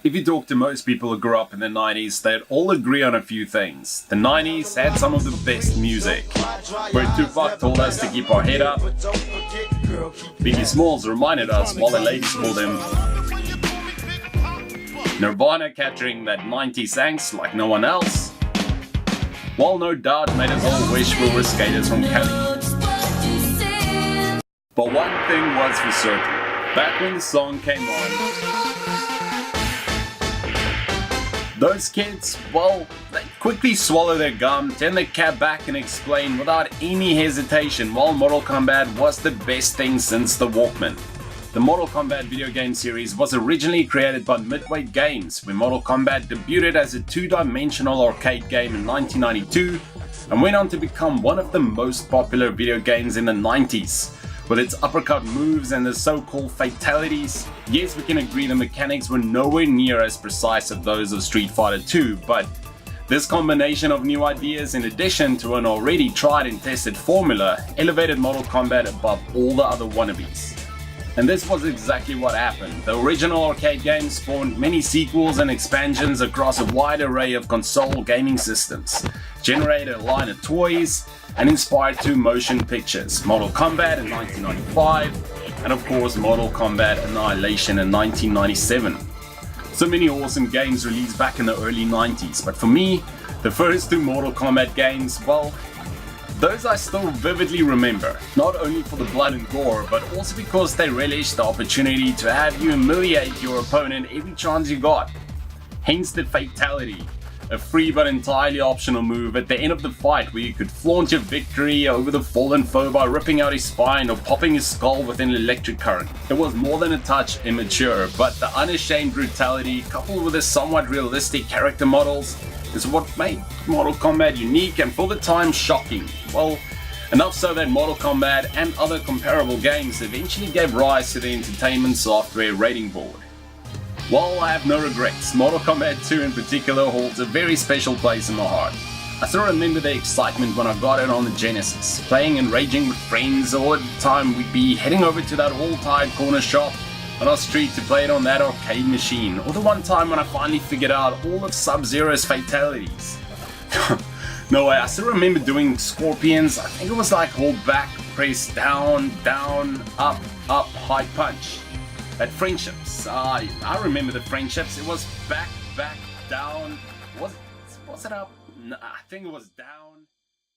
If you talk to most people who grew up in the 90s, they'd all agree on a few things. The 90s had some of the best music, where Tupac told us to keep our head up, Biggie Smalls reminded us while the ladies called him, Nirvana capturing that 90s angst like no one else, while No Doubt made us all wish we were skaters from Cali. But one thing was for certain, back when the song came on, those kids, well, they quickly swallow their gum, turn their cap back and explain without any hesitation why Mortal Kombat was the best thing since the Walkman. The Mortal Kombat video game series was originally created by Midway Games when Mortal Kombat debuted as a two-dimensional arcade game in 1992 and went on to become one of the most popular video games in the 90s. With its uppercut moves and the so-called fatalities, yes, we can agree the mechanics were nowhere near as precise as those of Street Fighter 2, but this combination of new ideas in addition to an already tried and tested formula elevated Mortal Kombat above all the other wannabes. And this was exactly what happened. The original arcade game spawned many sequels and expansions across a wide array of console gaming systems, generated a line of toys, and inspired two motion pictures, Mortal Kombat in 1995, and of course Mortal Kombat Annihilation in 1997. So many awesome games released back in the early 90s, but for me, the first two Mortal Kombat games, well, those I still vividly remember, not only for the blood and gore, but also because they relished the opportunity to have you humiliate your opponent every chance you got. Hence the fatality, a free but entirely optional move at the end of the fight where you could flaunt your victory over the fallen foe by ripping out his spine or popping his skull with an electric current. It was more than a touch immature, but the unashamed brutality coupled with the somewhat realistic character models is what made Mortal Kombat unique and for the time shocking. Well, enough so that Mortal Kombat and other comparable games eventually gave rise to the Entertainment Software Rating Board. While I have no regrets, Mortal Kombat 2 in particular holds a very special place in my heart. I still remember the excitement when I got it on the Genesis, playing and raging with friends, or at the time we'd be heading over to that all-time corner shop on our street to play it on that arcade machine, or the one time when I finally figured out all of Sub-Zero's fatalities. No way, I still remember doing Scorpions. I think it was like hold back, press down, down, up, high punch. At friendships, I remember the friendships. It was back, down. Was it up? No, I think it was down.